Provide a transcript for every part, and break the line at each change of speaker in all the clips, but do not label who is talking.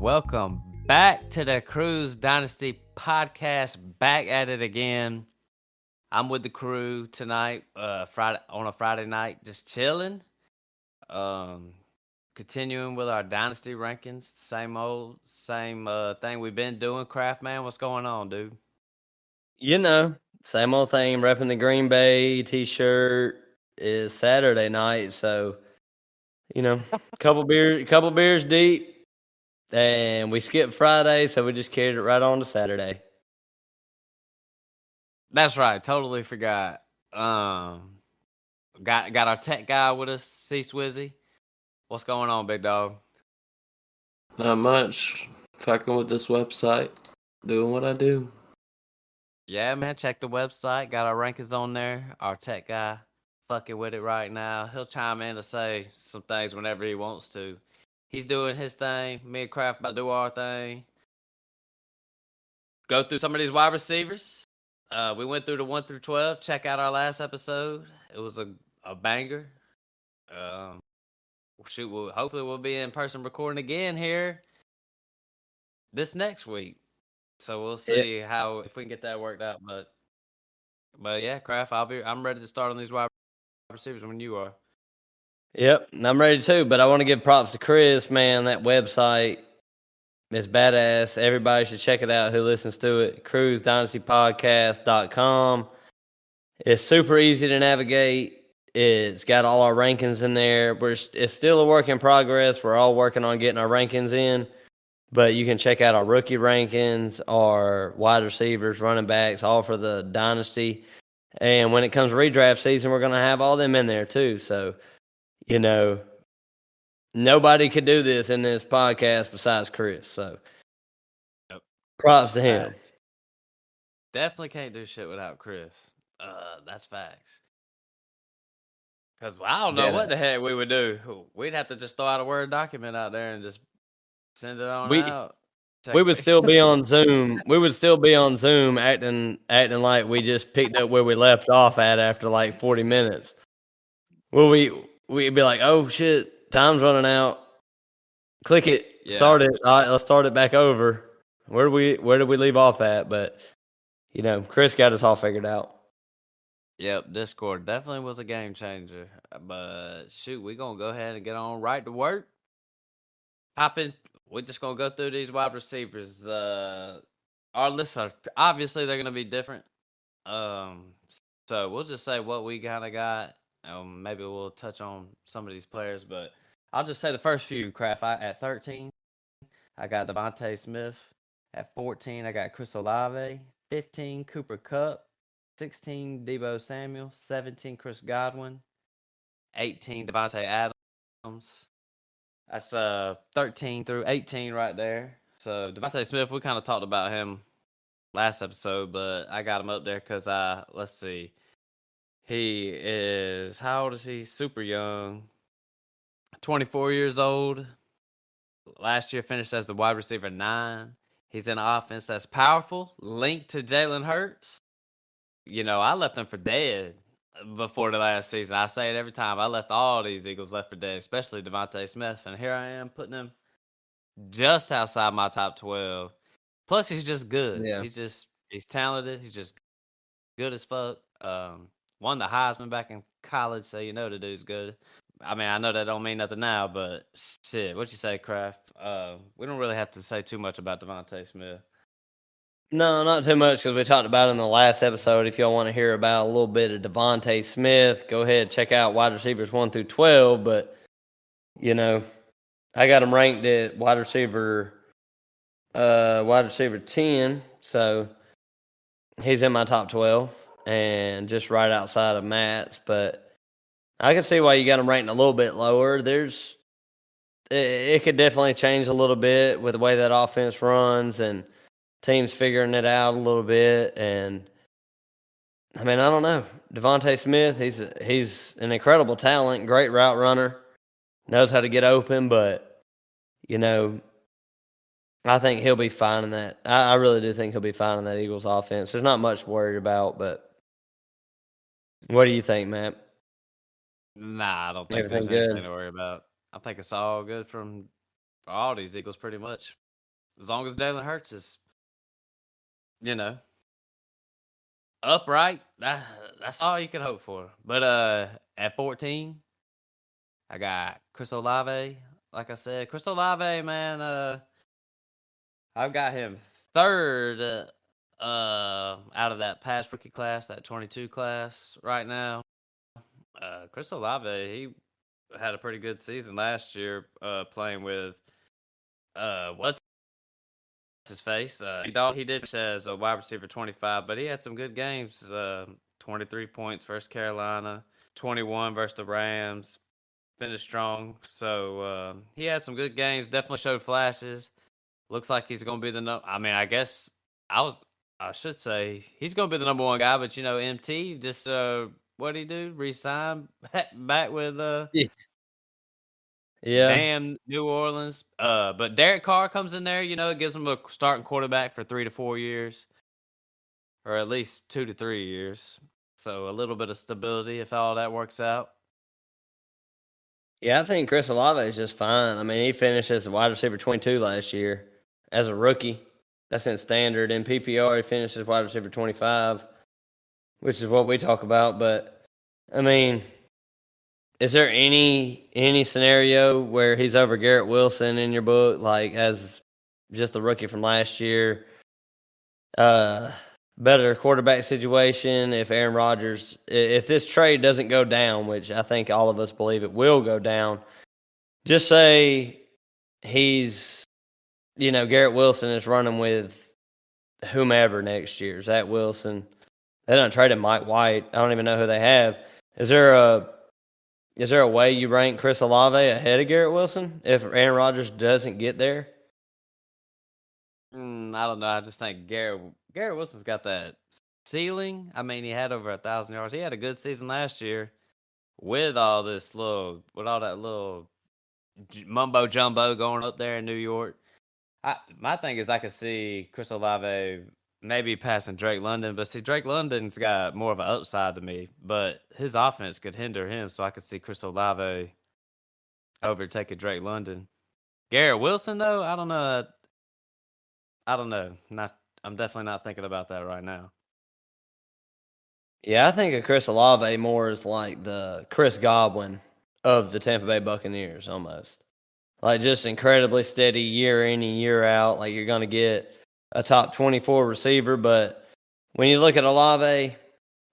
Welcome back to the Cruise Dynasty podcast. Back at it again. I'm with the crew tonight, Friday on a Friday night, just chilling. Continuing with our Dynasty Rankings, same thing we've been doing. Craft man, what's going on, dude?
You know, same old thing. Repping the Green Bay t-shirt. Is Saturday night, so couple beers deep, and we skipped Friday, so we just carried it right on to Saturday.
That's right. Totally forgot. Got our tech guy with us, Swizzy. What's going on, big dog?
Not much. Fucking with this website. Doing what I do.
Yeah, man, check the website. Got our rankings on there. Our tech guy fucking with it right now. He'll chime in to say some things whenever he wants to. He's doing his thing. Me and Kraft about to do our thing. Go through some of these wide receivers. We went through the 1 through 12. Check out our last episode. It was a banger. Hopefully we'll be in person recording again here this next week. So we'll see if we can get that worked out. But yeah, Kraft, I'm ready to start on these wide receivers when you are.
Yep, and I'm ready too. But I want to give props to Chris, man. That website is badass. Everybody should check it out who listens to it. CruiseDynastyPodcast.com. It's super easy to navigate. It's got all our rankings in there. It's still a work in progress. We're all working on getting our rankings in. But you can check out our rookie rankings, our wide receivers, running backs, all for the Dynasty. And when it comes to redraft season, we're going to have all them in there too. So, nobody could do this in this podcast besides Chris. So, props to him.
Definitely can't do shit without Chris. That's facts. Because I don't know what the heck we would do. We'd have to just throw out a Word document out there and just send it on out.
We would still be on Zoom. We would still be on Zoom acting like we just picked up where we left off at after like 40 minutes. Well, we'd be like, oh shit, time's running out. Click it, start it. All right, let's start it back over. Where did we leave off at? But Chris got us all figured out.
Yep, Discord definitely was a game changer. But shoot, we're gonna go ahead and get on right to work. We're just gonna go through these wide receivers. Our lists are obviously they're gonna be different. So we'll just say what we kind of got. Maybe we'll touch on some of these players, but I'll just say the first few. Kraft. At 13, I got Devontae Smith. At 14, I got Chris Olave. 15, Cooper Kupp. 16, Deebo Samuel. 17, Chris Godwin. 18, Devontae Adams. That's 13 through 18 right there. So Devontae Smith, we kind of talked about him last episode, but I got him up there because let's see. He is, how old is he? Super young. 24 years old. Last year finished as the wide receiver 9. He's in an offense that's powerful, linked to Jalen Hurts. I left him for dead before the last season. I say it every time. I left all these Eagles left for dead, especially Devontae Smith. And here I am putting him just outside my top 12. Plus, he's just good. Yeah. He's talented. He's just good as fuck. Won the Heisman back in college, so the dude's good. I mean, I know that don't mean nothing now, but shit, what you say, Kraft? We don't really have to say too much about Devontae Smith.
No, not too much because we talked about it in the last episode. If y'all want to hear about a little bit of Devontae Smith, go ahead, check out wide receivers 1 through 12. But, I got him ranked at wide receiver 10. So he's in my top 12 and just right outside of Matt's. But I can see why you got him ranked a little bit lower. It could definitely change a little bit with the way that offense runs and teams figuring it out a little bit. And I mean, I don't know. Devontae Smith, he's an incredible talent, great route runner. knows how to get open, but, I think he'll be fine in that. I really do think he'll be fine in that Eagles offense. There's not much worried about, but what do you think, Matt?
Nah, I don't think
Everything
there's
good?
anything to worry about. I think it's all good for all these Eagles pretty much. As long as Jalen Hurts is, you know, upright, that's all you can hope for. But at 14, I got Chris Olave. Like I said, Chris Olave, man, I've got him third out of that past rookie class, that 22 class right now. Chris Olave, he had a pretty good season last year playing with what's his face? He did finish as a wide receiver 25, but he had some good games. 23 points versus Carolina, 21 versus the Rams. Finished strong. So he had some good games. Definitely showed flashes. Looks like he's going to be I mean, I guess I should say he's going to be the number one guy, but MT just what did he do? Resign back with
Yeah.
damn New Orleans. But Derek Carr comes in there, it gives him a starting quarterback for 3 to 4 years, or at least 2 to 3 years. So a little bit of stability if all that works out.
Yeah, I think Chris Olave is just fine. I mean, he finished as a wide receiver 22 last year as a rookie. That's in standard. In PPR, he finished as wide receiver 25, which is what we talk about. But, I mean, is there any scenario where he's over Garrett Wilson in your book, like as just the rookie from last year? Better quarterback situation if Aaron Rodgers, if this trade doesn't go down, which I think all of us believe it will go down, just say he's, Garrett Wilson is running with whomever next year, Zach Wilson. They don't trade him Mike White. I don't even know who they have. Is there a way you rank Chris Olave ahead of Garrett Wilson if Aaron Rodgers doesn't get there?
I don't know. I just think Garrett Wilson's got that ceiling. I mean, he had over 1,000 yards. He had a good season last year with all that little mumbo jumbo going up there in New York. My thing is, I could see Chris Olave maybe passing Drake London, but see, Drake London's got more of an upside to me, but his offense could hinder him, so I could see Chris Olave overtaking Drake London. Garrett Wilson, though, I don't know. I don't know. I'm definitely not thinking about that right now.
Yeah, I think of Chris Olave more as like the Chris Godwin of the Tampa Bay Buccaneers almost. Like just incredibly steady year in and year out. Like you're going to get a top 24 receiver, but when you look at Olave,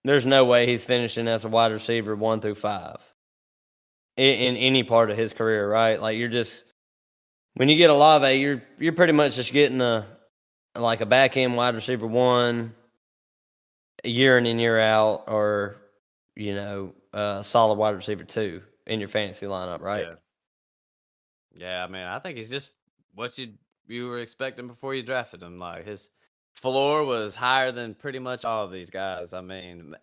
there's no way he's finishing as a wide receiver 1 through 5 in any part of his career, right? Like when you get Olave, you're pretty much just getting a back end wide receiver 1 year in and year out, or a solid wide receiver 2 in your fantasy lineup, right?
Yeah, I mean, I think he's just what you were expecting before you drafted him. Like his floor was higher than pretty much all of these guys. I mean,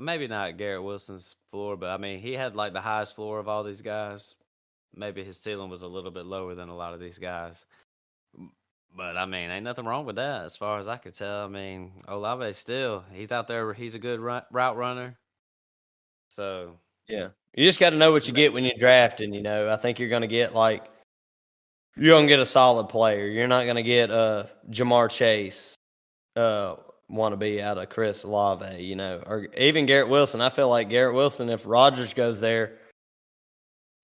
maybe not Garrett Wilson's floor, but I mean, he had like the highest floor of all these guys. Maybe his ceiling was a little bit lower than a lot of these guys. But I mean, ain't nothing wrong with that as far as I could tell. I mean, Olave he's out there. He's a good route runner. So
yeah, you just got to know what you get when you're drafting. I think you're going to get a solid player. You're not going to get Jamar Chase wannabe out of Chris Olave, or even Garrett Wilson. I feel like Garrett Wilson, if Rodgers goes there,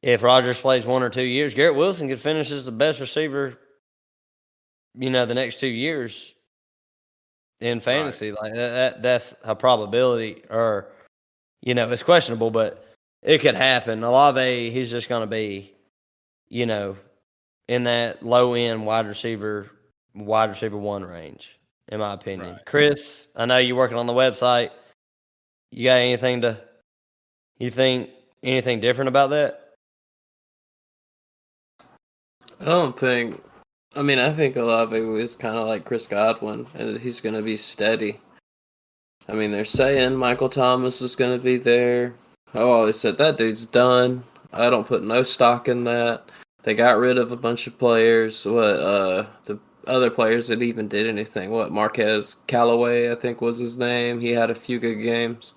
if Rodgers plays 1 or 2 years, Garrett Wilson could finish as the best receiver, the next 2 years in fantasy. Right. Like that's a probability, or it's questionable, but it could happen. Olave, he's just going to be, in that low end wide receiver 1 range, in my opinion. Right. Chris, I know you're working on the website. You got you think anything different about that?
I think Olave is kind of like Chris Godwin, and he's going to be steady. I mean, they're saying Michael Thomas is going to be there. I always said that dude's done. I don't put no stock in that. They got rid of a bunch of players. The other players that even did anything? Marquez Callaway, I think was his name. He had a few good games.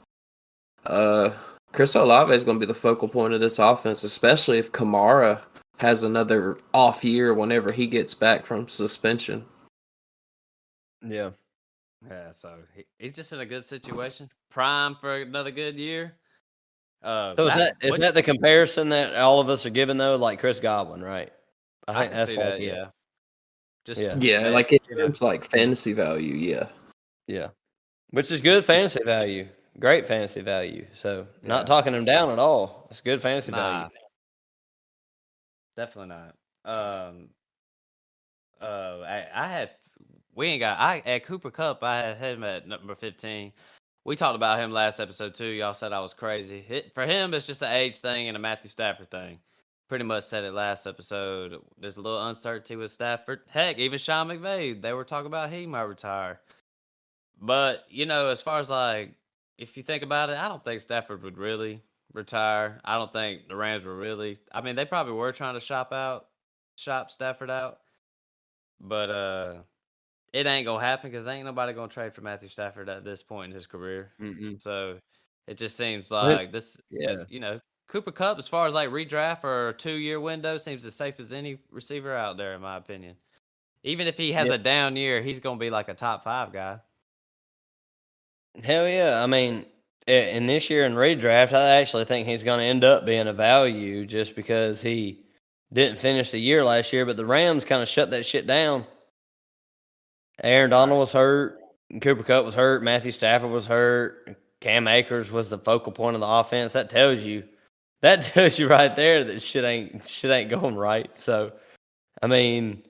Chris Olave is going to be the focal point of this offense, especially if Kamara has another off year whenever he gets back from suspension.
Yeah.
Yeah, so he's just in a good situation, prime for another good year.
So is that the comparison that all of us are giving though, like Chris Godwin, right?
I
think
can
that's
see
like
that.
it.
Yeah, just
Yeah, like it's like fantasy value. Yeah,
Yeah, which is good fantasy value, great fantasy value. So not talking him down at all. It's good fantasy value.
Definitely not. I had at Cooper Cup. I had him at number 15. We talked about him last episode too. Y'all said I was crazy. For him, it's just the age thing and a Matthew Stafford thing. Pretty much said it last episode. There's a little uncertainty with Stafford. Heck, even Sean McVay, they were talking about he might retire. But as far as like, if you think about it, I don't think Stafford would really retire. I don't think the Rams were really. I mean, they probably were trying to shop Stafford out, but it ain't gonna happen because ain't nobody gonna trade for Matthew Stafford at this point in his career.
Mm-mm.
So it just seems like this.
Yeah.
Cooper Kupp, as far as like redraft or a 2-year window, seems as safe as any receiver out there, in my opinion. Even if he has a down year, he's gonna be like a top 5 guy.
Hell yeah. I mean, in this year in redraft, I actually think he's going to end up being a value just because he didn't finish the year last year, but the Rams kind of shut that shit down. Aaron Donald was hurt. Cooper Kupp was hurt. Matthew Stafford was hurt. Cam Akers was the focal point of the offense. That tells you right there that shit ain't going right. So, I mean,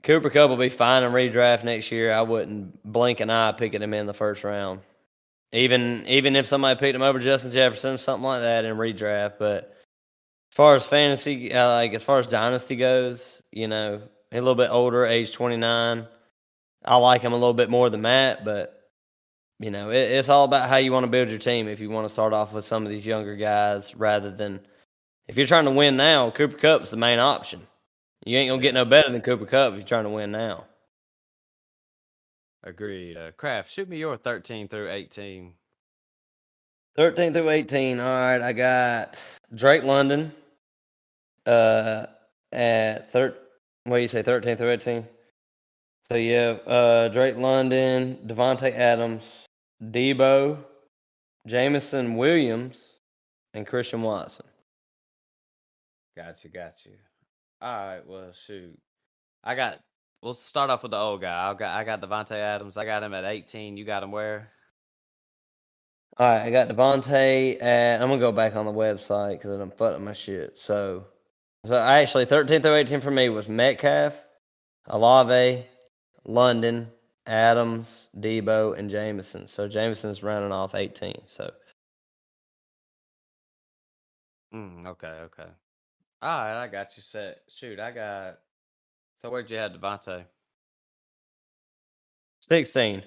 Cooper Kupp will be fine in redraft next year. I wouldn't blink an eye picking him in the first round. Even if somebody picked him over Justin Jefferson, something like that in redraft. But as far as fantasy, as far as dynasty goes, a little bit older, age 29. I like him a little bit more than Matt, but it's all about how you want to build your team. If you want to start off with some of these younger guys, rather than if you're trying to win now, Cooper Kupp's the main option. You ain't gonna get no better than Cooper Kupp if you're trying to win now.
Agreed. Kraft, shoot me your 13 through 18.
13 through 18. All right, I got Drake London. At what do you say, 13 through 18? So yeah, Drake London, Devontae Adams, Debo, Jameson Williams, and Christian Watson.
Got you. All right, well, shoot. We'll start off with the old guy. I got Devontae Adams. I got him at 18. You got him where?
All right, I got Devontae at, I'm going to go back on the website because I'm fucking my shit. So actually, 13 through 18 for me was Metcalf, Olave, London, Adams, Debo, and Jameson. So Jameson's rounding off 18. So.
Okay. All right, I got you set. Shoot, so where'd you have Devontae?
16.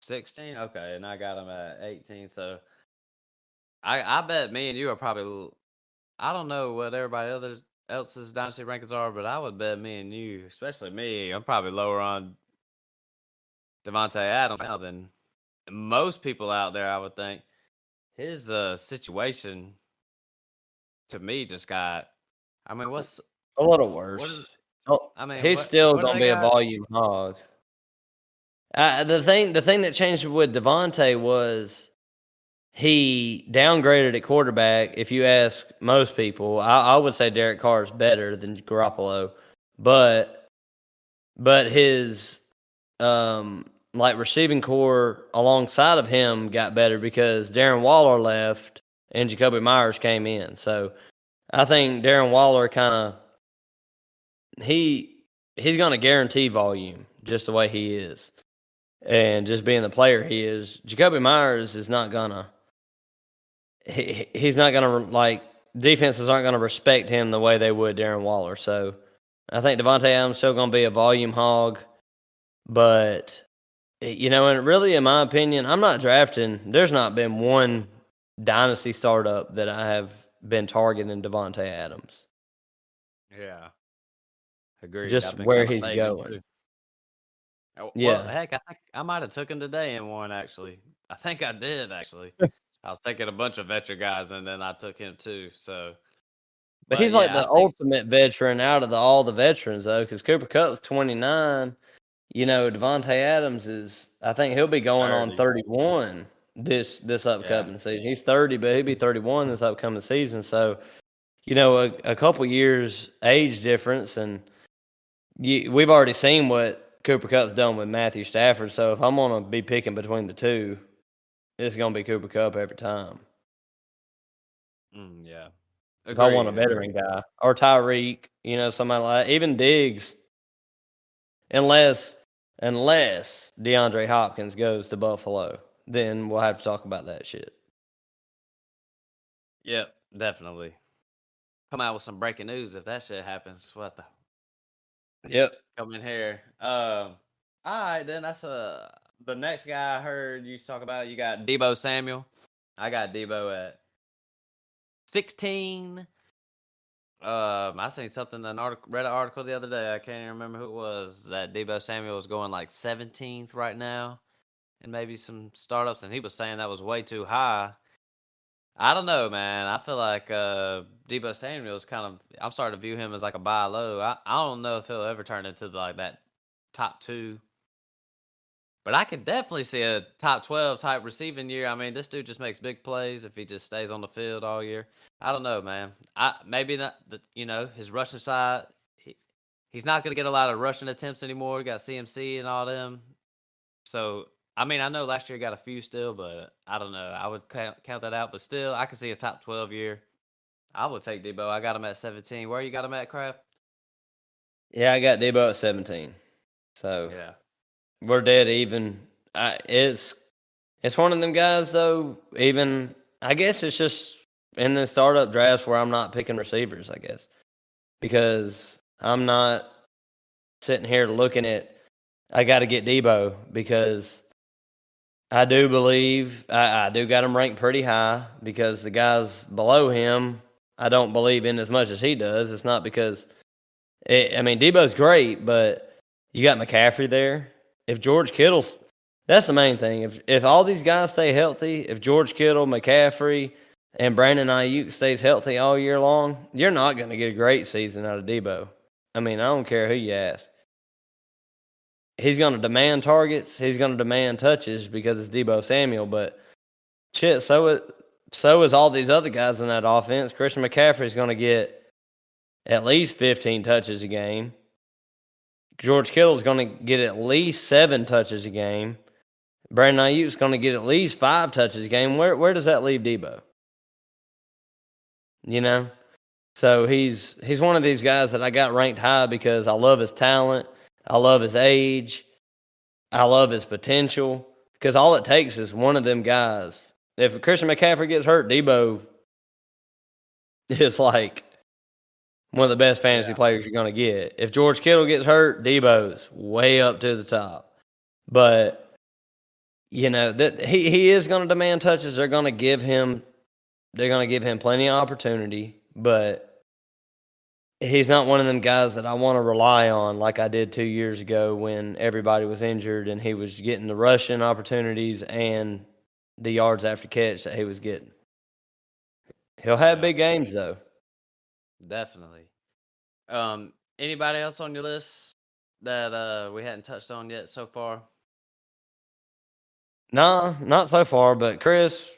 16? Okay, and I got him at 18. So I bet me and you are probably, I don't know what everybody else's Dynasty Rankings are, but I would bet me and you, especially me, I'm probably lower on Devontae Adams now than most people out there, I would think. His situation to me just got, I mean, what's
a little worse. He's still going to be a volume hog. The thing that changed with Devontae was he downgraded at quarterback. If you ask most people, I would say Derek Carr is better than Garoppolo, but his receiving core alongside of him got better because Darren Waller left and Jacoby Myers came in. So I think Darren Waller he's going to guarantee volume just the way he is. And just being the player he is, Jacoby Myers is not gonna. He's not gonna defenses aren't gonna respect him the way they would Darren Waller. So I think Devontae Adams still gonna be a volume hog, but and really, in my opinion, I'm not drafting. There's not been one dynasty startup that I have been targeting Devontae Adams.
Yeah. Agreed.
Just
I've been
where
kind of
he's
fading him
going.
too. Well,
Yeah.
heck, I think I might have took him today in one actually. I think I did actually. I was taking a bunch of veteran guys, and then I took him too. So,
But he's
but
like
yeah,
the
I think
ultimate veteran out of all the veterans, though, because Cooper Kupp's 29. You know, Devontae Adams I think he'll be going on
30.
31 this
Yeah.
upcoming season. He's 30, but he'll be 31 this upcoming season. So, you know, a couple years age difference, and we've already seen what Cooper Kupp's done with Matthew Stafford. So if I'm going to be picking between the two, it's going to be Cooper Kupp every time.
Yeah.
If I want a
Agreed.
veteran guy or Tyreek, you know, somebody like even Diggs, unless DeAndre Hopkins goes to Buffalo, then we'll have to talk about that shit.
Yep, definitely. Come out with some breaking news if that shit happens. What the
Yep.
come in here. All right, then that's the next guy I heard you talk about. You got Debo Samuel. I got Debo at 16. I seen something read an article the other day. I can't even remember who it was. That Debo Samuel was going like 17th right now, and maybe some startups, and he was saying that was way too high. I don't know, man. I feel like Debo Samuel is kind of. I'm starting to view him as like a buy low. I don't know if he'll ever turn into like that top 2. But I could definitely see a top 12 type receiving year. I mean, this dude just makes big plays if he just stays on the field all year. I don't know, man. Maybe not. His rushing side. He's not going to get a lot of rushing attempts anymore. You got CMC and all them. So I mean, I know last year got a few still, but I don't know. I would count that out. But still, I can see a top 12 year. I would take Debo. I got him at 17. Where you got him at, Kraft?
Yeah, I got Debo at 17. So
Yeah.
we're dead even. It's one of them guys though. Even I guess it's just in the startup drafts where I'm not picking receivers. I guess because I'm not sitting here looking at. I got to get Debo because I do believe I do got him ranked pretty high because the guys below him I don't believe in as much as he does. It's not because Debo's great, but you got McCaffrey there. If George Kittle's, that's the main thing. If all these guys stay healthy, if George Kittle, McCaffrey, and Brandon Ayuk stays healthy all year long, you're not going to get a great season out of Debo. I mean, I don't care who you ask. He's going to demand targets. He's going to demand touches because it's Debo Samuel. But shit, so is all these other guys in that offense. Christian McCaffrey's going to get at least 15 touches a game. George Kittle's going to get at least 7 touches a game. Brandon Ayuk's going to get at least 5 touches a game. Where does that leave Debo? You know? So he's one of these guys that I got ranked high because I love his talent. I love his age. I love his potential. Because all it takes is one of them guys. If Christian McCaffrey gets hurt, Debo is like one of the best fantasy players you're going to get. If George Kittle gets hurt, Debo's way up to the top. But, you know, that he is going to demand touches. They're going to give him plenty of opportunity, but he's not one of them guys that I want to rely on like I did 2 years ago when everybody was injured and he was getting the rushing opportunities and the yards after catch that he was getting. He'll have big games, though.
Definitely. Anybody else on your list that we hadn't touched on yet so far?
Nah, not so far. But Chris,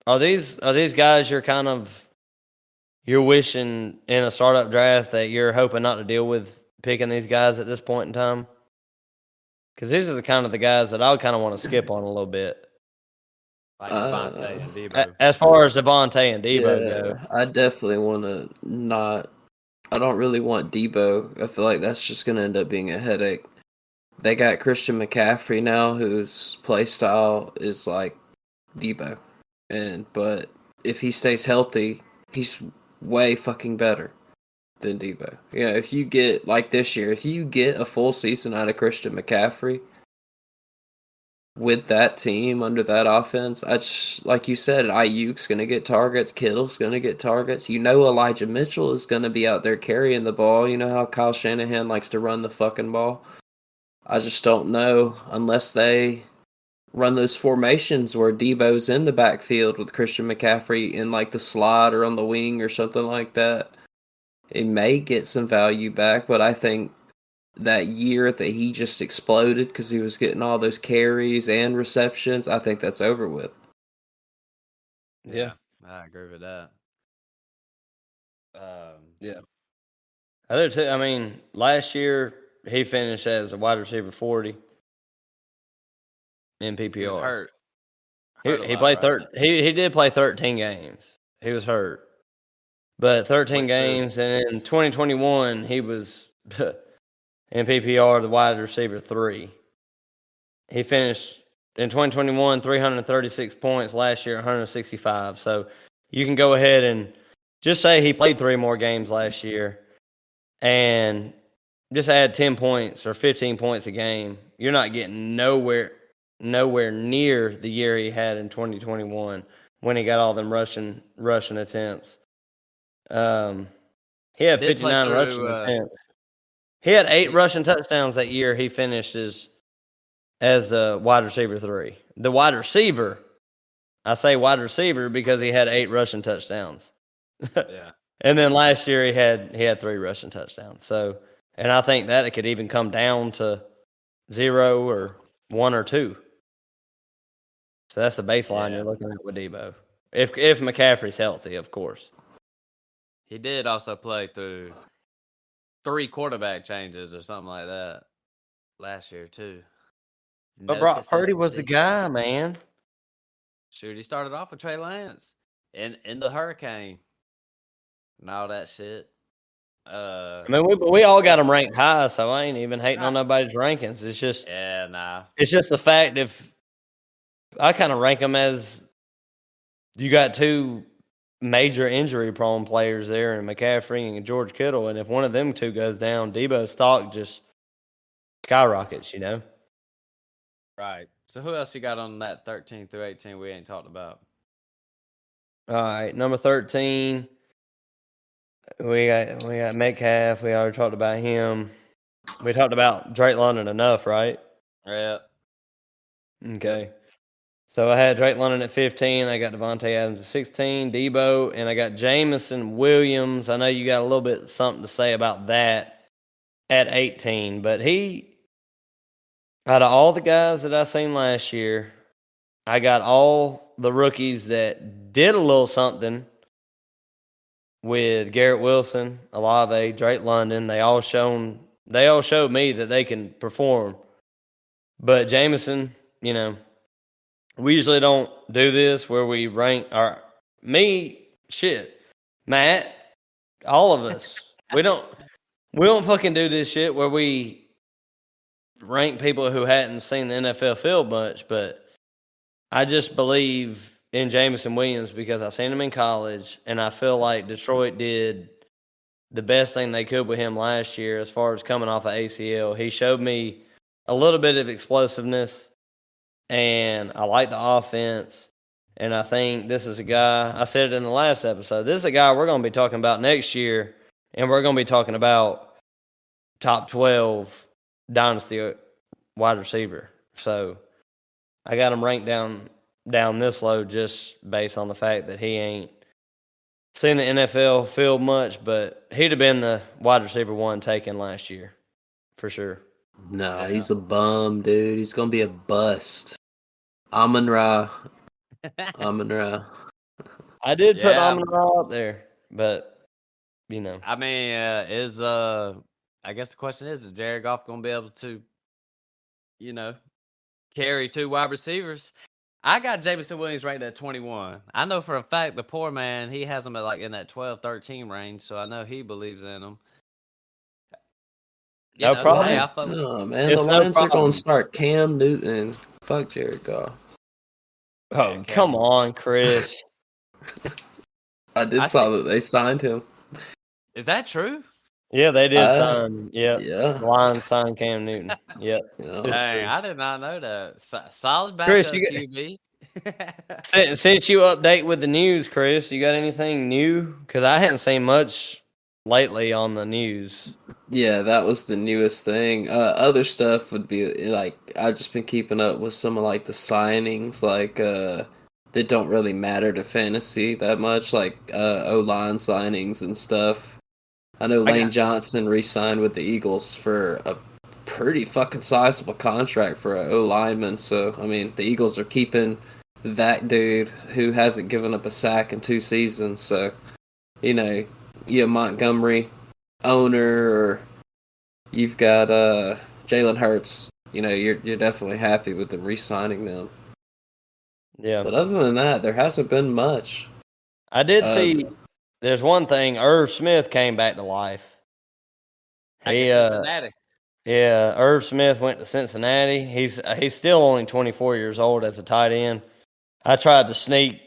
are these guys you're wishing in a startup draft that you're hoping not to deal with picking these guys at this point in time? Because these are the guys that I would kind of want to skip on a little bit.
Like Devontae and Debo.
As far as Devontae and Debo go.
I definitely want to not. I don't really want Debo. I feel like that's just going to end up being a headache. They got Christian McCaffrey now, whose play style is like Debo, but if he stays healthy, he's way fucking better than Debo. Yeah, if you get like this year, if you get a full season out of Christian McCaffrey, with that team under that offense, like you said, Ayuk's going to get targets, Kittle's going to get targets. You know Elijah Mitchell is going to be out there carrying the ball. You know how Kyle Shanahan likes to run the fucking ball. I just don't know unless they run those formations where Debo's in the backfield with Christian McCaffrey in like the slot or on the wing or something like that. It may get some value back, but I think that year that he just exploded because he was getting all those carries and receptions, I think that's over with.
Yeah, I agree with that.
Yeah. I do too. I mean, last year he finished as a wide receiver 40 in PPR.
He was hurt.
He played he did play 13 games. He was hurt. But 13 games, and in 2021 he was in PPR the wide receiver 3. He finished in 2021 336 points, last year 165. So you can go ahead and just say he played 3 more games last year and just add 10 points or 15 points a game. You're not getting nowhere near the year he had in 2021 when he got all them rushing attempts. He had 59 rushing attempts. He had 8 rushing touchdowns that year. He finished as the wide receiver 3. The wide receiver, I say wide receiver because he had 8 rushing touchdowns.
Yeah.
And then last year he had 3 rushing touchdowns. So, and I think that it could even come down to 0 or 1 or 2. So that's the baseline you're looking at with Debo. If McCaffrey's healthy, of course.
He did also play through 3 quarterback changes or something like that last year too.
But Brock Purdy was the guy, man.
Shoot, he started off with Trey Lance in the hurricane and all that shit.
I mean, we all got him ranked high, so I ain't even hating on nobody's rankings. It's just It's just the fact if I kind of rank them as you got 2 major injury-prone players there in McCaffrey and George Kittle, and if one of them 2 goes down, Debo's stock just skyrockets, you know?
Right. So who else you got on that 13 through 18 we ain't talked about?
All right, number 13, we got Metcalf. We already talked about him. We talked about Drake London enough, right?
Yeah.
Okay. So I had Drake London at 15. I got Devontae Adams at 16, Debo, and I got Jameson Williams. I know you got a little bit something to say about that at 18, but out of all the guys that I seen last year, I got all the rookies that did a little something with Garrett Wilson, Olave, Drake London. They all showed me that they can perform. But Jameson, you know, we usually don't do this where we rank Matt, all of us. We don't fucking do this shit where we rank people who hadn't seen the NFL field much, but I just believe in Jameson Williams because I seen him in college, and I feel like Detroit did the best thing they could with him last year as far as coming off of ACL. He showed me a little bit of explosiveness, and I like the offense. And I think this is a guy, I said it in the last episode, this is a guy we're going to be talking about next year, and we're going to be talking about top 12 Dynasty wide receiver. So I got him ranked down this low just based on the fact that he ain't seen the NFL field much, but he'd have been the wide receiver 1 taken last year for sure.
No, he's a bum, dude. He's going to be a bust. Amon-Ra.
I did put Amon-Ra up there, but, you know.
I mean, I guess the question is Jared Goff going to be able to, you know, carry 2 wide receivers? I got Jameson Williams ranked at 21. I know for a fact the poor man, he has him at like in that 12, 13 range, so I know he believes in him.
No problem.
Hey, no, man, the Lions are going to start Cam Newton. Fuck Jared Goff.
Oh, come on, Chris.
I saw that they signed him.
Is that true?
Yeah, they did sign. Yep.
Yeah.
Lions signed Cam Newton. Yep.
Yeah.
It's
Dang,
true.
I did not know that. Solid
Chris,
backup
you
QB.
since you update with the news, Chris, you got anything new? Because I hadn't seen much lately on the news.
Yeah, that was the newest thing. Other stuff would be like I've just been keeping up with some of like the signings, like that don't really matter to fantasy that much, like O-line signings and stuff. I know
I
Lane
got
Johnson re-signed with the Eagles for a pretty fucking sizable contract for an O lineman. So I mean, the Eagles are keeping that dude who hasn't given up a sack in 2 seasons. So you know, you Montgomery owner or you've got Jalen Hurts. You know, you're definitely happy with them re-signing them.
yeah.
But other than that, there hasn't been much.
I did
Uh,
see. There's one thing. Irv Smith came back to life.
I
He
guess Cincinnati.
Yeah, Irv Smith went to Cincinnati. He's still only 24 years old as a tight end. I tried to sneak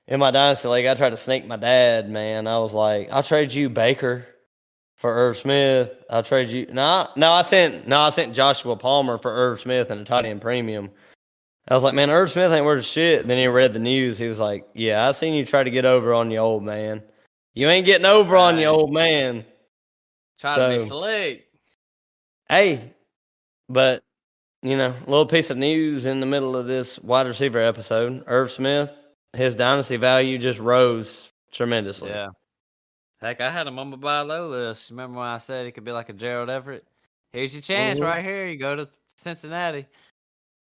in my dynasty league. I tried to sneak my dad. Man, I was like, I'll trade you Baker for Irv Smith. I'll trade you. I sent Joshua Palmer for Irv Smith and a tight end premium. I was like, man, Irv Smith ain't worth shit. Then he read the news. He was like, yeah, I seen you try to get over on your old man. You ain't getting over on your
Right.
old man.
Trying to be
So,
slick.
hey, but a little piece of news in the middle of this wide receiver episode. Irv Smith, his dynasty value just rose tremendously.
Yeah. Heck, I had him on my buy low list. Remember when I said he could be like a Gerald Everett? Here's your chance
Mhm.
right here. You go to Cincinnati.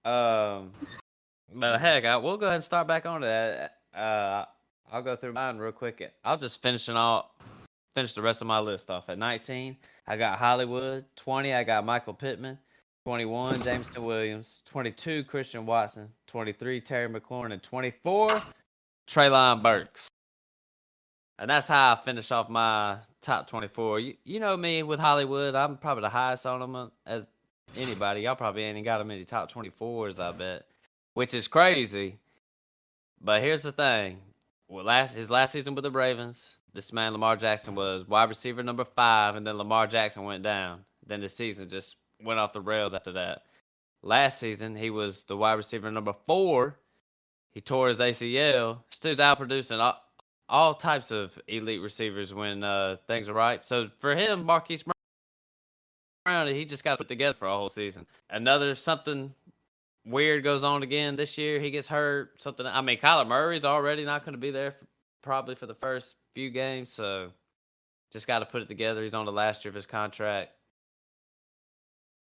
But heck, we'll go ahead and start back on that. I'll go through mine real quick. I'll just finish the rest of my list off. At 19, I got Hollywood. 20, I got Michael Pittman. 21, Jameson Williams. 22, Christian Watson. 23, Terry McLaurin. And 24, Traylon Burks. And that's how I finish off my top 24. You know me with Hollywood. I'm probably the highest on them as anybody. Y'all probably ain't got him in the top 24s, I bet. Which is crazy. But here's the thing. His last season with the Ravens, this man Lamar Jackson was wide receiver number 5, and then Lamar Jackson went down. Then the season just went off the rails after that. Last season, he was the wide receiver number 4. He tore his ACL. Stu's outproducing all types of elite receivers when things are right. So for him, Marquise Brown, he just got to put together for a whole season. Another something weird goes on again this year. He gets hurt. Kyler Murray's already not going to be there probably for the first few games. So just got to put it together. He's on the last year of his contract.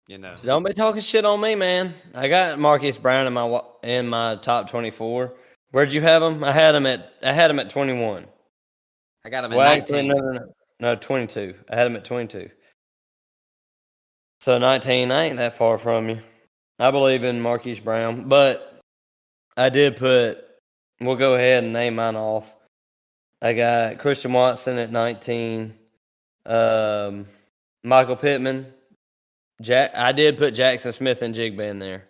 So don't be talking shit on me, man. I got Marquise Brown in my top 24. Where'd you have him? I had him at 21.
I got him at 19.
Actually, no, 22. I had him at 22. So 19, I ain't that far from you. I believe in Marquise Brown, but I did we'll go ahead and name mine off. I got Christian Watson at 19. Michael Pittman. I did put Jackson Smith and Jigba in there.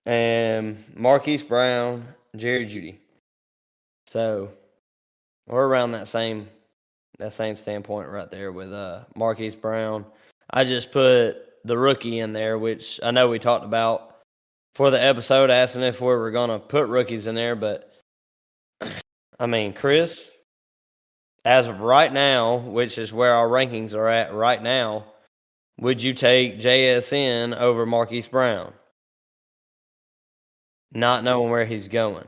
And Marquise Brown, Jerry Jeudy. So we're around that same standpoint right there with Marquise Brown. I just put the rookie in there, which I know we talked about for the episode, asking if we were going to put rookies in there. But, I mean, Chris, as of right now, which is where our rankings are at right now, would you take JSN over Marquise Brown? Not knowing where he's going.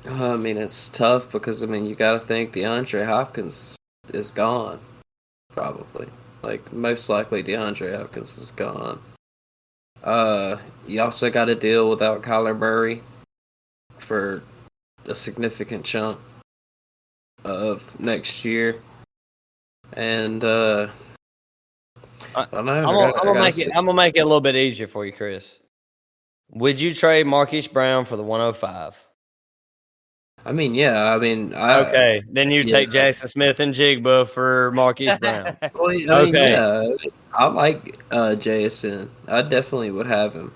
I mean, it's tough because you got to think DeAndre Hopkins is gone, probably. Like most likely, DeAndre Hopkins is gone. You also got to deal without Kyler Murray for a significant chunk of next year, and I don't know.
I'm gonna make it a little bit easier for you, Chris. Would you trade Marquise Brown for the 105?
Yeah.
Okay, then you take Jackson Smith and Jigba for Marquise Brown.
Yeah. I like JSN. I definitely would have him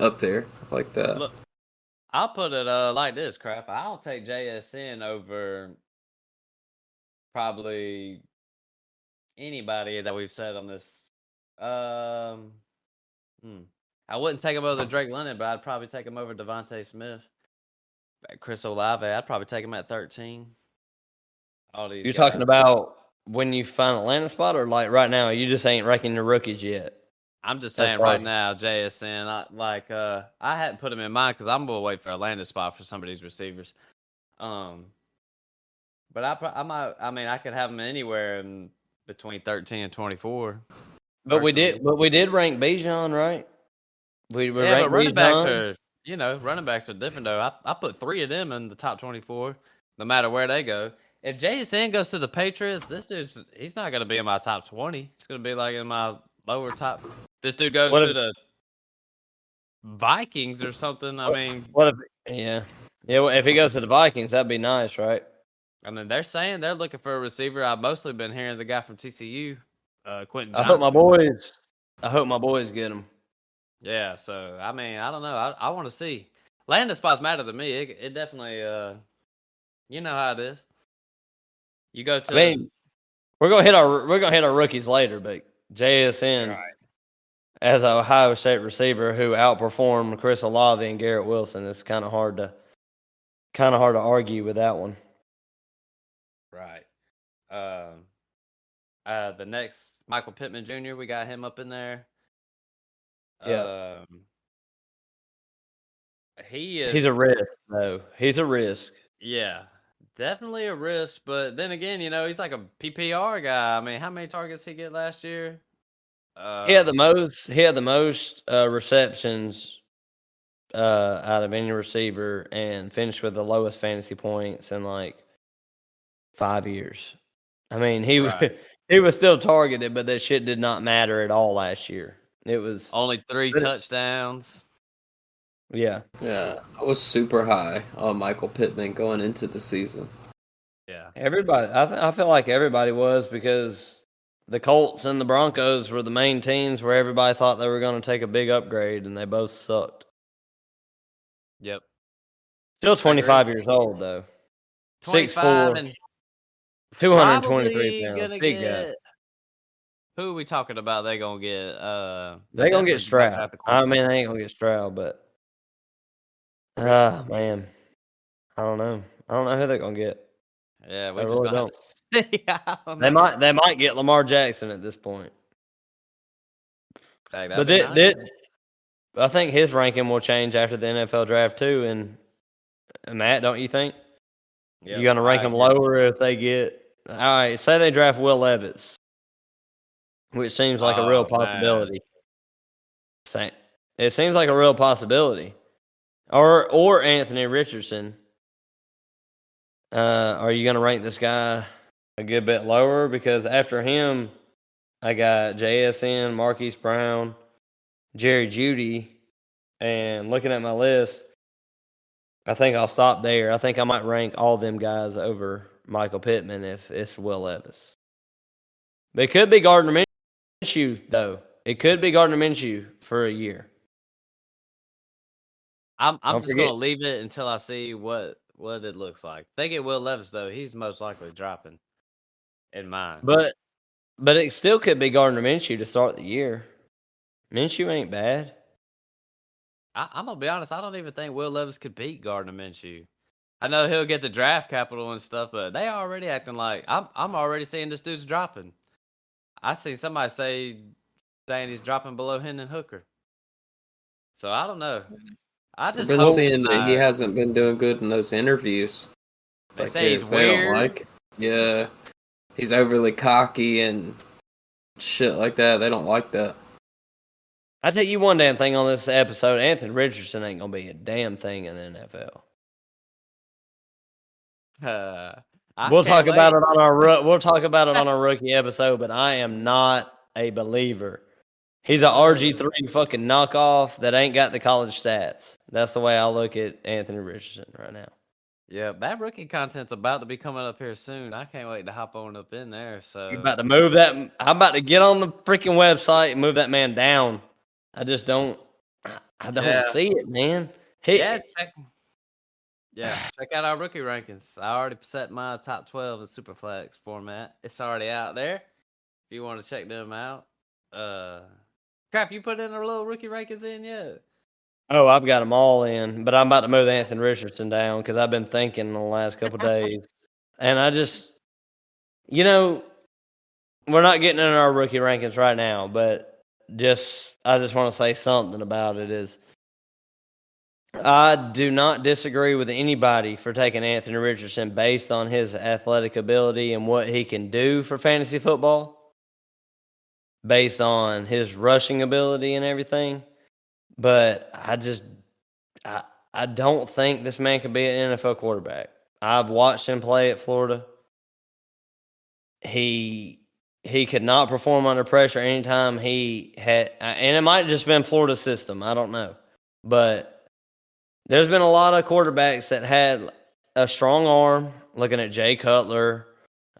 up there like that.
Look, I'll put it like this, crap. I'll take JSN over probably anybody that we've said on this. I wouldn't take him over Drake London, but I'd probably take him over Devontae Smith. Chris Olave, I'd probably take him at 13. All these
You're
guys.
talking about when you find a landing spot, or like right now? You just ain't ranking your rookies yet.
I'm just
That's
saying
right.
right now, JSN. I hadn't put him in mind because I'm gonna wait for a landing spot for some of these receivers. But I might. I mean, I could have him anywhere in between 13 and 24.
But we
personally.
did rank Bijan, right? We
Yeah,
ranked
but running backs
Bijan.
are, running backs are different though. I put 3 of them in the top 24, no matter where they go. If JSN goes to the Patriots, he's not gonna be in my top 20. He's gonna be like in my lower top. This dude goes to the Vikings or something. I mean,
yeah. Well, if he goes to the Vikings, that'd be nice, right?
I mean, they're saying they're looking for a receiver. I've mostly been hearing the guy from TCU, Quentin Johnson.
I hope my boys get him.
Yeah, so I mean, I don't know. I want to see. Landing spots matter to me. It definitely, you know how it is. You go to.
I mean, we're gonna hit our rookies later, but JSN as a Ohio State receiver who outperformed Chris Olave and Garrett Wilson, it's kind of hard to argue with that one.
Right. The next Michael Pittman Jr. We got him up in there.
Yeah.
He's
a risk, though. He's a risk.
Yeah, definitely a risk. But then again, he's like a PPR guy. I mean, how many targets he get last year?
He had the most. He had the most receptions out of any receiver, and finished with the lowest fantasy points in like 5 years. I mean, he was still targeted, but that shit did not matter at all last year. It was
only 3 touchdowns.
Yeah.
Yeah, I was super high on Michael Pittman going into the season.
Yeah.
Everybody, I feel like everybody was, because the Colts and the Broncos were the main teams where everybody thought they were going to take a big upgrade, and they both sucked.
Yep.
Still 25 years old, though.
25
6'4", 223 pounds. Big guy.
Who are we talking about? They gonna get
they gonna get Stroud. I mean, they ain't gonna get Stroud, but man, I don't know. I don't know who they're gonna get.
Yeah, we just gonna have to see.
They might get Lamar Jackson at this point. But I think his ranking will change after the NFL draft too. And Matt, don't you think? Yep, you're gonna rank them lower if they get? All right, say they draft Will Levis, which seems like a real possibility. It seems like a real possibility. Or Anthony Richardson. Are you going to rank this guy a good bit lower? Because after him, I got JSN, Marquise Brown, Jerry Jeudy, and looking at my list, I think I'll stop there. I think I might rank all them guys over Michael Pittman if it's Will Levis. But it could be Gardner Minshew, though. It could be Gardner Minshew for a year.
I'm just going to leave it until I see what it looks like. If they get Will Levis, though, he's most likely dropping in mine.
But it still could be Gardner Minshew to start the year. Minshew ain't bad.
I'm going to be honest. I don't even think Will Levis could beat Gardner Minshew. I know he'll get the draft capital and stuff, but they already acting like I'm already seeing this dude's dropping. I see somebody saying he's dropping below Hendon Hooker. So I don't know. I just
been seeing that he hasn't been doing good in those interviews.
They say he's weird.
Yeah, he's overly cocky and shit like that. They don't like that.
I tell you one damn thing on this episode: Anthony Richardson ain't gonna be a damn thing in the NFL. We'll talk about it on our rookie episode, but I am not a believer. He's an RG3 fucking knockoff that ain't got the college stats. That's the way I look at Anthony Richardson right now.
Yeah, that rookie content's about to be coming up here soon. I can't wait to hop on up in there. So
you're about to move that. I'm about to get on the freaking website and move that man down. I just don't. I don't see it, man.
Yeah, check out our rookie rankings. I already set my top 12 in Superflex format. It's already out there. If you want to check them out. Crap, you put in a little rookie rankings in yet?
Oh, I've got them all in, but I'm about to move Anthony Richardson down because I've been thinking in the last couple days, and I just, we're not getting in our rookie rankings right now, but I just want to say something about it is. I do not disagree with anybody for taking Anthony Richardson based on his athletic ability and what he can do for fantasy football, based on his rushing ability and everything. But I don't think this man could be an NFL quarterback. I've watched him play at Florida. He could not perform under pressure anytime he had, and it might have just been Florida's system. I don't know, but there's been a lot of quarterbacks that had a strong arm. Looking at Jay Cutler,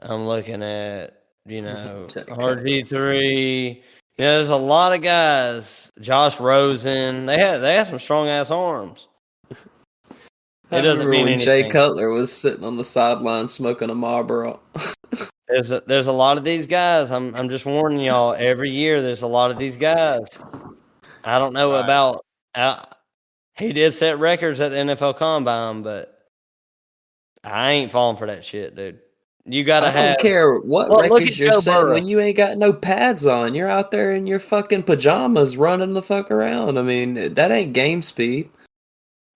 I'm looking at RG3. There's a lot of guys. Josh Rosen. They had some strong ass arms.
I
It doesn't
remember
mean
when Jay
anything.
Cutler was sitting on the sideline smoking a Marlboro.
There's a lot of these guys. I'm just warning y'all. Every year there's a lot of these guys. I don't know
Right.
about. He did set records at the NFL Combine, but I ain't falling for that shit, dude. You gotta
I don't care what
Look at
records you're
Joe
setting
Burrow.
when you ain't got no pads on. You're out there in your fucking pajamas running the fuck around. I mean, that ain't game speed.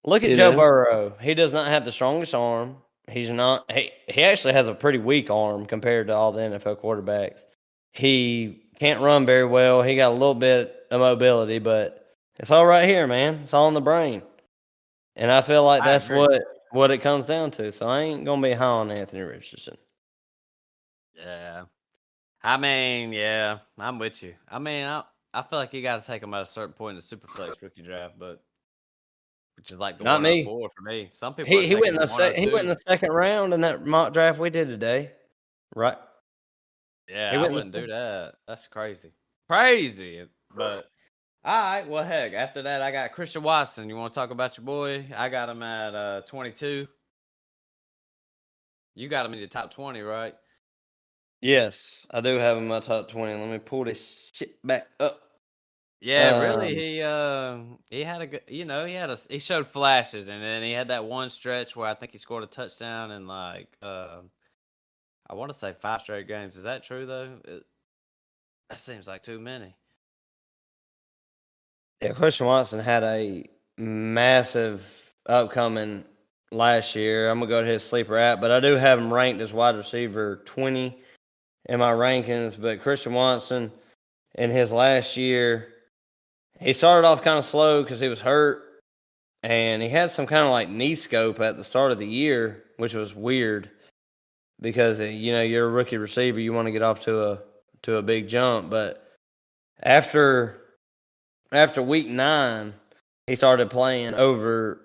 Look at
You
Joe
know?
Burrow. He does not have the strongest arm. He's not. He actually has a pretty weak arm compared to all the NFL quarterbacks. He can't run very well. He got a little bit of mobility, but it's all right here, man. It's all in the brain. And I feel like
I
that's
agree.
what it comes down to. So I ain't gonna be high on Anthony Richardson.
Yeah. I mean, yeah, I'm with you. I mean, I feel like you got to take him at a certain point in the Superflex rookie draft, but which is like the
Not me.
104 for me. Some people are
He went
taking
in
him
he went in
102.
the second round in that mock draft we did today. Right.
Yeah,
He
I
went in
wouldn't
the
do that. That's crazy. Crazy. But all right, well, heck, after that, I got Christian Watson. You want to talk about your boy? I got him at 22. You got him in your top 20, right?
Yes, I do have him in my top 20. Let me pull this shit back up.
Yeah, really.
Um,
He had a good, he showed flashes, and then he had that one stretch where I think he scored a touchdown in like I want to say 5 straight games. Is that true though? That seems like too many.
yeah, Christian Watson had a massive upcoming last year. I'm gonna go to his sleeper app, but I do have him ranked as wide receiver 20 in my rankings. But Christian Watson in his last year, he started off kind of slow because he was hurt, and he had some kind of like knee scope at the start of the year, which was weird because you're a rookie receiver, you want to get off to a big jump, but after week 9, he started playing over.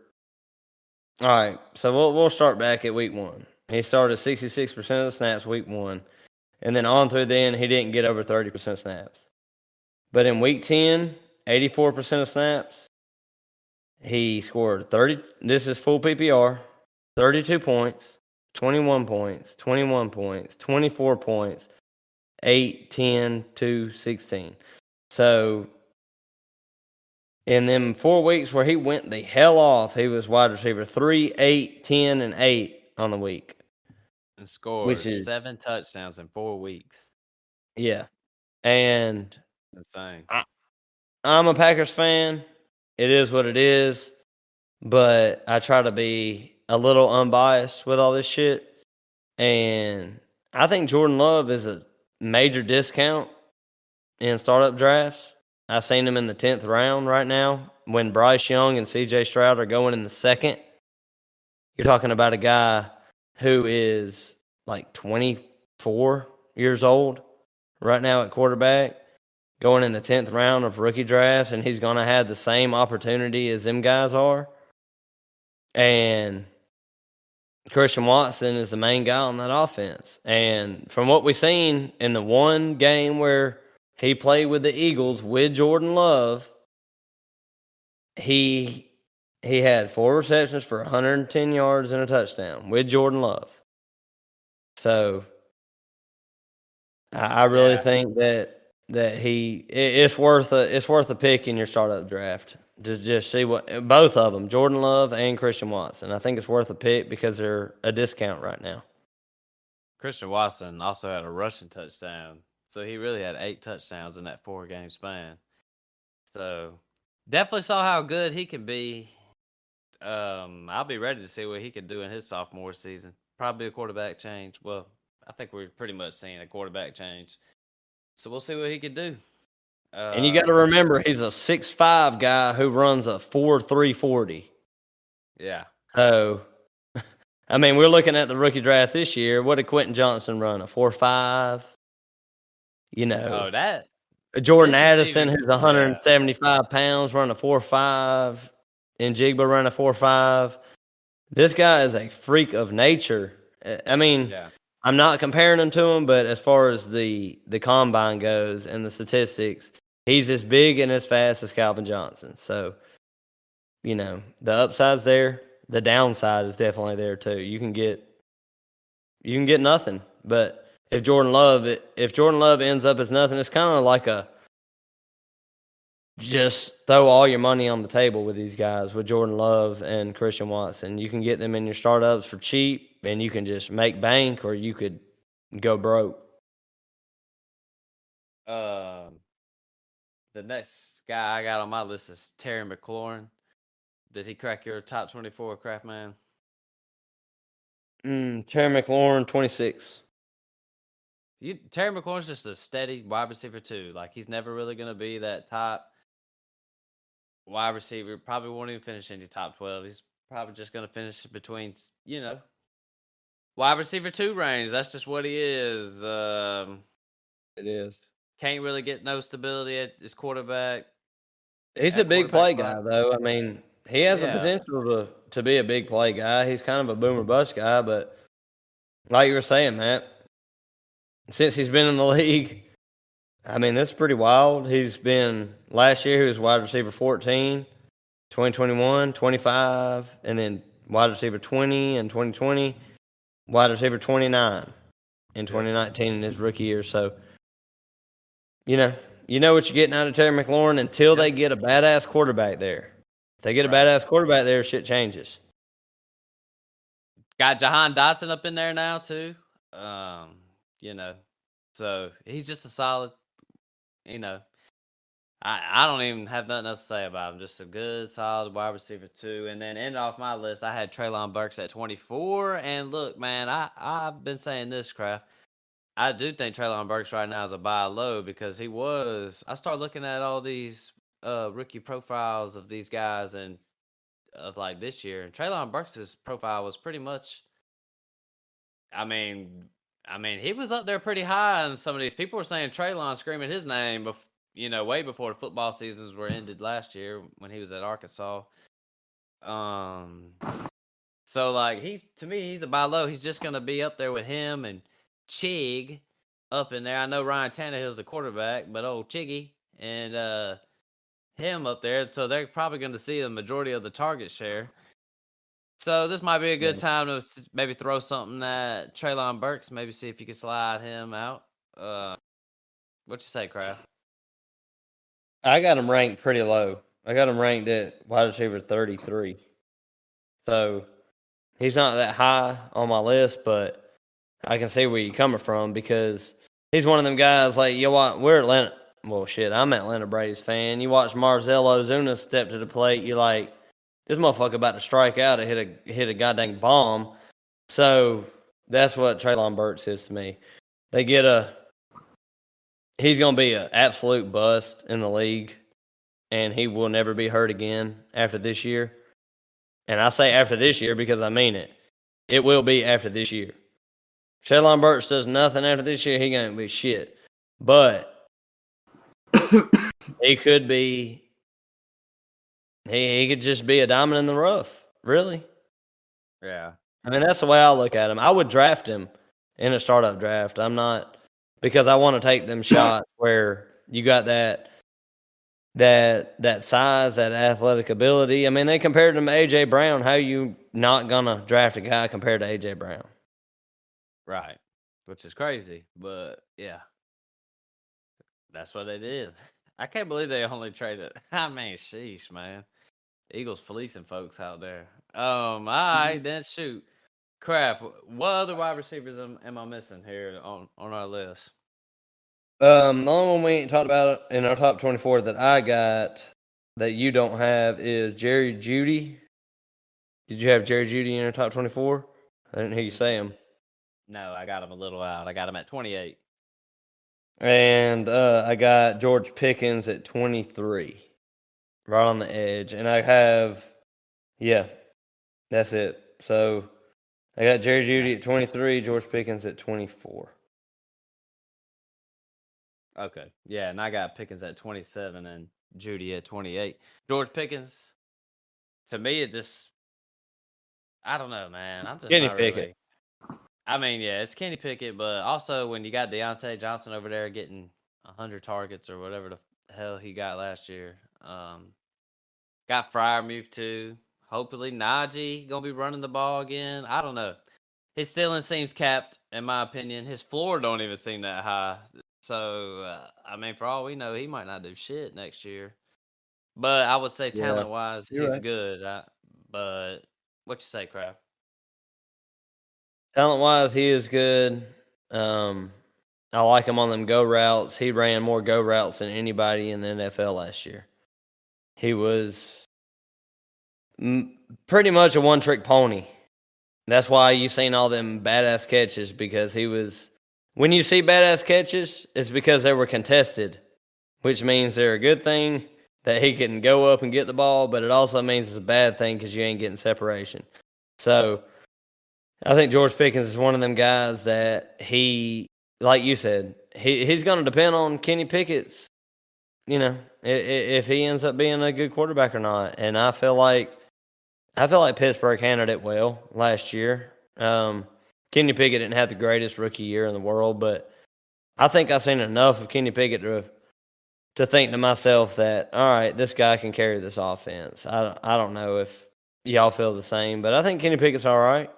All right, so we'll start back at week 1. He started 66% of the snaps week 1, and then on through then he didn't get over 30% snaps. But in week 10, 84% of snaps, he scored 30. This is full PPR, 32 points, 21 points, 21 points, 24 points, 8, 10, 2, 16. So in them 4 weeks where he went the hell off, he was wide receiver 3, 8, 10, and 8 on the week.
And
Which
scored
is
7 touchdowns in 4 weeks.
Yeah. And
Insane.
I'm a Packers fan. It is what it is. But I try to be a little unbiased with all this shit. And I think Jordan Love is a major discount in startup drafts. I've seen him in the 10th round right now. When Bryce Young and CJ Stroud are going in the second, you're talking about a guy who is like 24 years old right now at quarterback, going in the 10th round of rookie drafts, and he's going to have the same opportunity as them guys are. And Christian Watson is the main guy on that offense. And from what we've seen in the one game where he played with the Eagles with Jordan Love, he he had 4 receptions for 110 yards and a touchdown with Jordan Love. So I really think that it's worth a pick in your startup draft to just see what both of them, Jordan Love and Christian Watson. I think it's worth a pick because they're a discount right now.
Christian Watson also had a rushing touchdown, so he really had 8 touchdowns in that 4-game span. So definitely saw how good he can be. I'll be ready to see what he can do in his sophomore season. Probably a quarterback change. Well, I think we're pretty much seeing a quarterback change. So we'll see what he can do.
And you got to remember, he's a 6'5" guy who runs a 4.3 40.
Yeah.
So, I mean, we're looking at the rookie draft this year. What did Quentin Johnson run? A 4.5? You know.
Oh, that.
Jordan
this
Addison,
receiver-
who's 175 pounds, run a 4.5. And Jigba run a 4.5. This guy is a freak of nature. I mean,
Yeah.
I'm not comparing him to him, but as far as the combine goes and the statistics, he's as big and as fast as Calvin Johnson. So, you know, the upside's there. The downside is definitely there too. You can get nothing. But if Jordan Love ends up as nothing, it's kind of like a just throw all your money on the table with these guys, with Jordan Love and Christian Watson. You can get them in your startups for cheap, and you can just make bank, or you could go broke.
The next guy I got on my list is Terry McLaurin. Did he crack your top 24, Craft Man?
Terry McLaurin, 26.
Terry McLaurin's just a steady wide receiver too. Like, he's never really going to be that top wide receiver. Probably won't even finish in your top 12. He's probably just going to finish between, wide receiver 2 range. That's just what he is.
It is.
Can't really get no stability at his quarterback.
He's a big play guy, though. I mean, he has the potential to be a big play guy. He's kind of a boomer bust guy, but like you were saying, Matt, since he's been in the league, I mean, that's pretty wild. Last year, he was wide receiver 14, 2021, 25, and then wide receiver 20 in 2020, wide receiver 29 in 2019 in his rookie year. So, you know what you're getting out of Terry McLaurin until they get a badass quarterback there. If they get a badass quarterback there, shit changes.
Got Jahan Dotson up in there now too. So he's just a solid, I don't even have nothing else to say about him. Just a good, solid wide receiver too. And then ending off my list, I had Treylon Burks at 24. And look, man, I've been saying this, Kraft. I do think Treylon Burks right now is a buy low because I started looking at all these rookie profiles of these guys and of like this year, and Treylon Burks' profile was pretty much, I mean, he was up there pretty high, and some of these people were saying Treylon, screaming his name, way before the football seasons were ended last year when he was at Arkansas. So like to me, he's a buy low. He's just gonna be up there with him and Chig up in there. I know Ryan Tannehill's the quarterback, but old Chiggy and him up there, so they're probably going to see the majority of the target share. So this might be a good time to maybe throw something at Treylon Burks, maybe see if you can slide him out. What you say, Kraft?
I got him ranked pretty low. I got him ranked at wide receiver 33. So he's not that high on my list, but I can see where you're coming from because he's one of them guys like, we're Atlanta. Well, shit, I'm an Atlanta Braves fan. You watch Marcell Ozuna step to the plate, you're like, this motherfucker about to strike out and hit a goddamn bomb. So that's what Treylon Burks is to me. He's going to be an absolute bust in the league, and he will never be hurt again after this year. And I say after this year because I mean it. It will be after this year. Treylon Burks does nothing after this year, he going to be shit. But he could be. He could just be a diamond in the rough, really.
Yeah.
I mean, that's the way I look at him. I would draft him in a startup draft. I'm not, because I want to take them shots where you got that that size, that athletic ability. I mean, they compared him to A.J. Brown. How you not going to draft a guy compared to A.J. Brown?
Right. Which is crazy. But, yeah. That's what they did. I can't believe they only traded. I mean, sheesh, man. Eagles fleecing folks out there. All right, then shoot. Kraft, what other wide receivers am I missing here on our list?
The only one we ain't talked about in our top 24 that I got that you don't have is Jerry Jeudy. Did you have Jerry Jeudy in your top 24? I didn't hear you say him.
No, I got him a little out. I got him at 28.
And I got George Pickens at 23, right on the edge. And I have, yeah, that's it. So I got Jerry Jeudy at 23, George Pickens at 24.
Okay. Yeah, and I got Pickens at 27 and Judy at 28. George Pickens, to me, it just, I don't know, man. I'm just
Kenny
not
Pickett.
really. I mean, yeah, it's Kenny Pickett, but also when you got Deontay Johnson over there getting 100 targets or whatever the hell he got last year. Got Freiermuth too. Hopefully Najee gonna be running the ball again. I don't know. His ceiling seems capped, in my opinion. His floor don't even seem that high. So, I mean, for all we know, he might not do shit next year. But I would say
Yeah,
talent-wise,
you're
he's
right.
good. But what you say, Kraft?
Talent-wise, he is good. I like him on them go routes. He ran more go routes than anybody in the NFL last year. He was pretty much a one-trick pony. That's why you seen all them badass catches, because he was. When you see badass catches, it's because they were contested, which means they're a good thing that he can go up and get the ball, but it also means it's a bad thing because you ain't getting separation. So I think George Pickens is one of them guys that he, like you said, he's going to depend on Kenny Pickett's, if he ends up being a good quarterback or not. And I feel like Pittsburgh handled it well last year. Kenny Pickett didn't have the greatest rookie year in the world, but I think I've seen enough of Kenny Pickett to think to myself that, all right, this guy can carry this offense. I don't know if y'all feel the same, but I think Kenny Pickett's all right.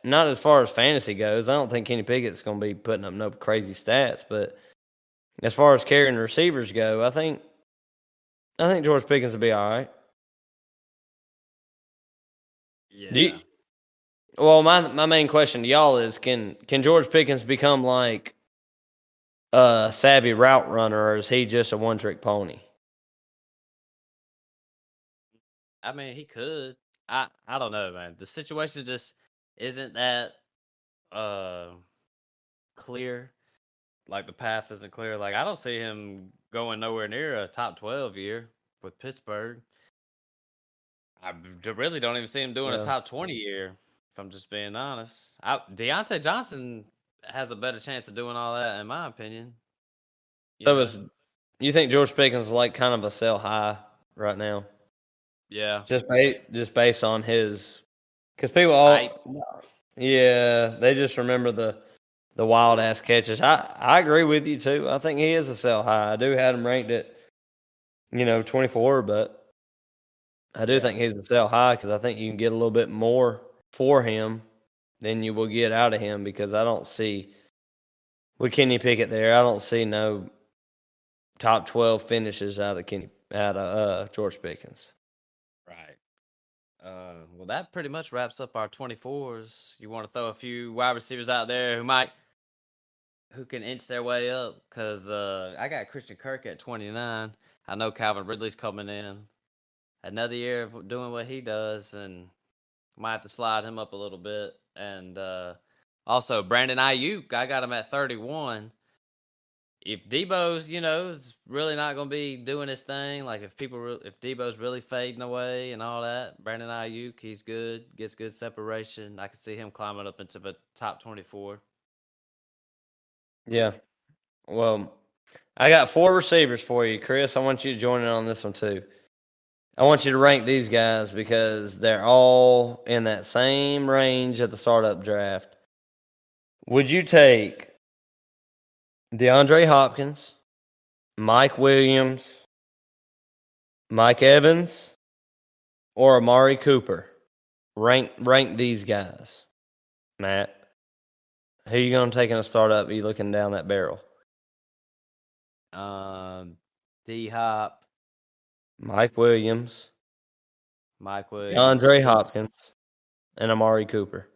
Not as far as fantasy goes. I don't think Kenny Pickett's going to be putting up no crazy stats, but as far as carrying receivers go, I think George Pickens will be all right.
Yeah.
Well, my main question to y'all is, can George Pickens become like a savvy route runner, or is he just a one-trick pony?
I mean, he could. I don't know, man. The situation just isn't that clear. Like the path isn't clear. Like I don't see him going nowhere near a top 12 year with Pittsburgh. I really don't even see him doing a top 20 year, if I'm just being honest. Deontay Johnson has a better chance of doing all that, in my opinion.
You think George Pickens is like kind of a sell high right now?
Yeah.
Just based on his, because people they just remember the wild ass catches. I agree with you too. I think he is a sell high. I do have him ranked at 24, but I do think he's a sell high because I think you can get a little bit more for him than you will get out of him, because I don't see with Kenny Pickett there. I don't see no top 12 finishes out of George Pickens.
Right. Well, that pretty much wraps up our 24s. You want to throw a few wide receivers out there who can inch their way up? Because I got Christian Kirk at 29. I know Calvin Ridley's coming in. Another year of doing what he does, and might have to slide him up a little bit. And also Brandon Ayuk, I got him at 31. If Debo's, is really not going to be doing his thing, like if Debo's really fading away and all that, Brandon Ayuk, he's good, gets good separation. I can see him climbing up into the top 24.
Yeah. Well, I got 4 receivers for you, Chris. I want you to join in on this one too. I want you to rank these guys because they're all in that same range at the startup draft. Would you take DeAndre Hopkins, Mike Williams, Mike Evans, or Amari Cooper? Rank these guys, Matt. Who you gonna take in a startup? You looking down that barrel?
D Hop,
Mike Williams,
Mike Williams.
DeAndre Hopkins, and Amari Cooper.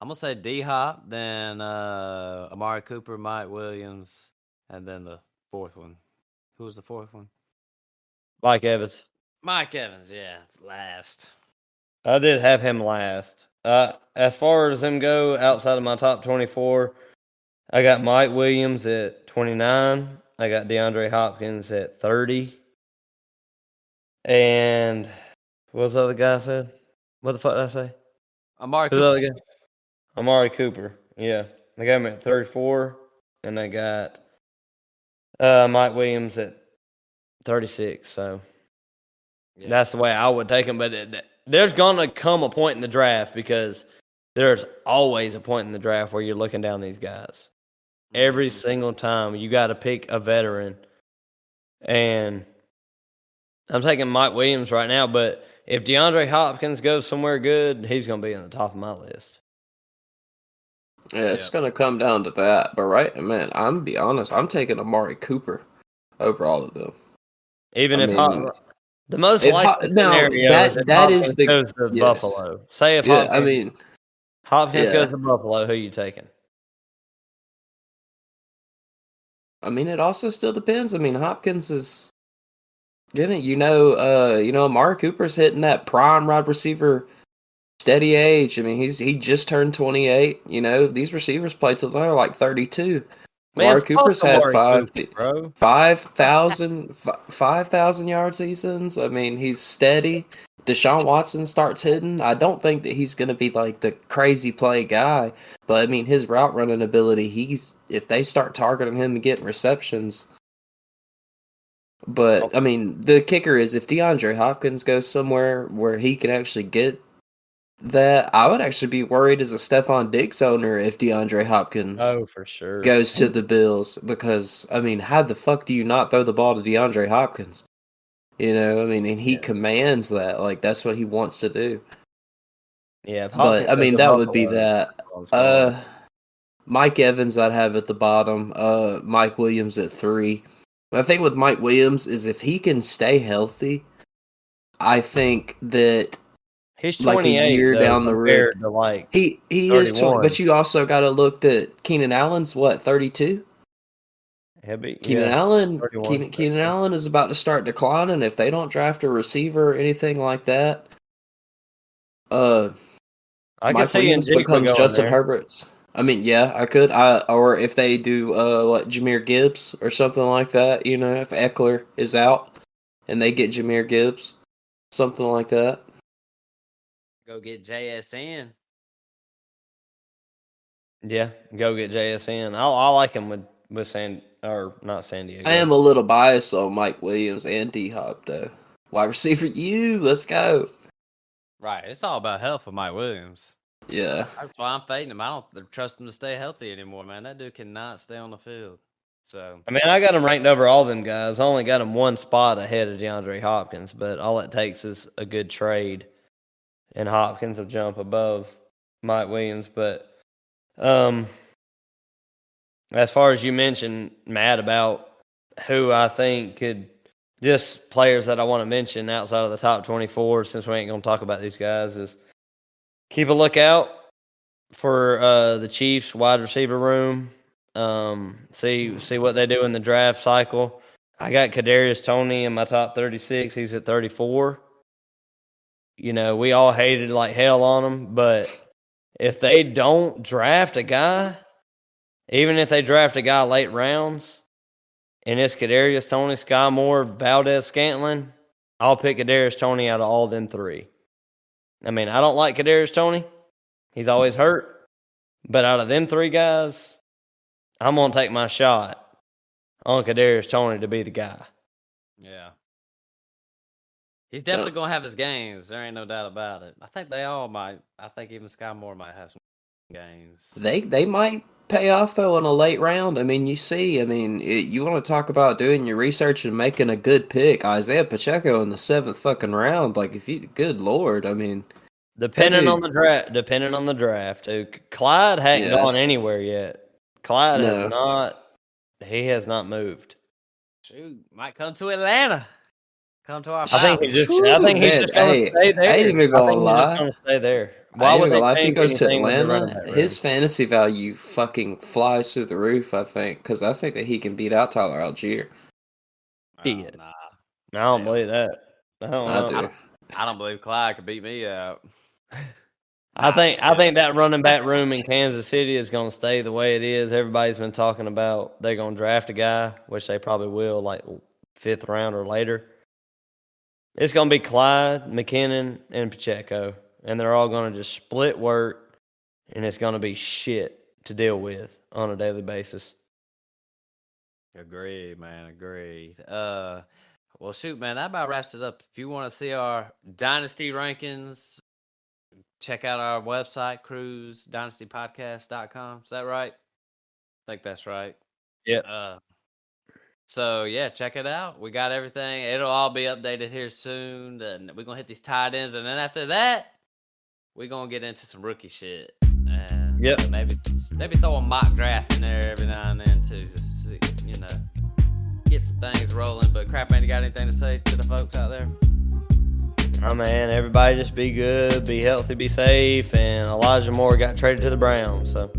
I'm gonna say D Hop, then Amari Cooper, Mike Williams, and then the fourth one. Who was the fourth one?
Mike Evans.
Mike Evans, yeah, last.
I did have him last. As far as them go, outside of my top 24, I got Mike Williams at 29. I got DeAndre Hopkins at 30. And what was the other guy said? What the fuck did I say?
Amari
Who's the
Cooper.
other guy? Amari Cooper. Yeah. I got him at 34. And I got Mike Williams at 36. So
Yeah.
that's the way I would take him. But there's going to come a point in the draft because there's always a point in the draft where you're looking down these guys. Every single time you got to pick a veteran. And I'm taking Mike Williams right now, but if DeAndre Hopkins goes somewhere good, he's going to be in the top of my list.
Yeah, it's going to come down to that. But I'm going to be honest, I'm taking Amari Cooper over all of them.
Even if the most likely scenario is if Hopkins goes to Buffalo. Say if Hopkins goes to Buffalo, who are you taking?
It also still depends. Hopkins is getting, Amari Cooper's hitting that prime wide receiver steady age. He just turned 28. These receivers play till they're like 32. Amari Cooper's had 5,000 yard seasons. He's steady. Deshaun Watson starts hitting. I don't think that he's going to be like the crazy play guy, but his route running ability, if they start targeting him and getting receptions. But the kicker is if DeAndre Hopkins goes somewhere where he can actually get that, I would actually be worried as a Stephon Diggs owner if DeAndre Hopkins
for sure
goes to the Bills, because how the fuck do you not throw the ball to DeAndre Hopkins? And he commands that. Like, that's what he wants to do.
Yeah,
but that would be that. Mike Evans I'd have at the bottom. Mike Williams at 3. The thing with Mike Williams is if he can stay healthy, I think that
he's 28
a year down the road. He is 20, but you also got to look at Keenan Allen's 32. Keenan Allen is about to start declining if they don't draft a receiver or anything like that. Mike Williams becomes Justin Herbert's. I could. Or if they do Jahmyr Gibbs or something like that, if Eckler is out and they get Jahmyr Gibbs, something like that.
Go get JSN.
Yeah, go get JSN. I like him with not San Diego.
I am a little biased on Mike Williams and D-Hop, though. Wide receiver, let's go.
Right, it's all about health for Mike Williams.
Yeah.
That's why I'm fading him. I don't trust him to stay healthy anymore, man. That dude cannot stay on the field. So
I got him ranked over all them guys. I only got him one spot ahead of DeAndre Hopkins, but all it takes is a good trade, and Hopkins will jump above Mike Williams. But as far as you mentioned, Matt, about who I think could, just players that I want to mention outside of the top 24, since we ain't going to talk about these guys, is keep a lookout for the Chiefs wide receiver room. See what they do in the draft cycle. I got Kadarius Toney in my top 36. He's at 34. We all hated like hell on him, but if they don't draft a guy, even if they draft a guy late rounds, and it's Kadarius Toney, Sky Moore, Valdez Scantling, I'll pick Kadarius Toney out of all them 3. I don't like Kadarius Toney. He's always hurt. But out of them 3 guys, I'm going to take my shot on Kadarius Toney to be the guy.
Yeah. He's definitely going to have his games. There ain't no doubt about it. I think they all might. I think even Sky Moore might have some games.
They might pay off though in a late round. I mean, you want to talk about doing your research and making a good pick. Isaiah Pacheco in the 7th fucking round. Like, good lord, I mean,
Depending on the draft, too. Clyde hadn't
Yeah.
gone anywhere yet. Clyde has
No.
not. He has not moved.
Shoot, might come to Atlanta. Come to our.
I think he's
finals.
just. I think he's just going to stay there.
I ain't even gonna lie.
Going to stay there.
I
Why
ain't
would
gonna
they
lie, if he
change
goes to
anything with the running
Atlanta,
back
his
room?
fantasy value fucking flies through the roof. I think because I think that he can beat out Tyler Algier.
Shit.
Nah.
I don't believe that. I don't
I
know.
do.
I don't believe Clyde could beat me out.
I think that running back room in Kansas City is going to stay the way it is. Everybody's been talking about they're going to draft a guy, which they probably will, like 5th round or later. It's going to be Clyde, McKinnon, and Pacheco, and they're all going to just split work, and it's going to be shit to deal with on a daily basis.
Agreed, man. Agreed. Well, shoot, man, that about wraps it up. If you want to see our Dynasty rankings, check out our website, cruisedynastypodcast.com. Is that right? I think that's right.
Yep.
So, yeah, check it out. We got everything. It'll all be updated here soon. And we're going to hit these tight ends. And then after that, we're going to get into some rookie shit. And
Yep.
maybe throw a mock draft in there every now and then, too. Just to, get some things rolling. But, Crap Man, you got anything to say to the folks out there?
Oh, man, everybody just be good, be healthy, be safe. And Elijah Moore got traded to the Browns. So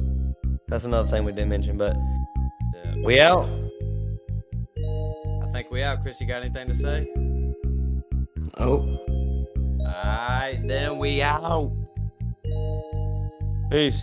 that's another thing we didn't mention. But we out.
I think we out. Chris, you got anything to say?
Oh.
All right, then we out.
Peace.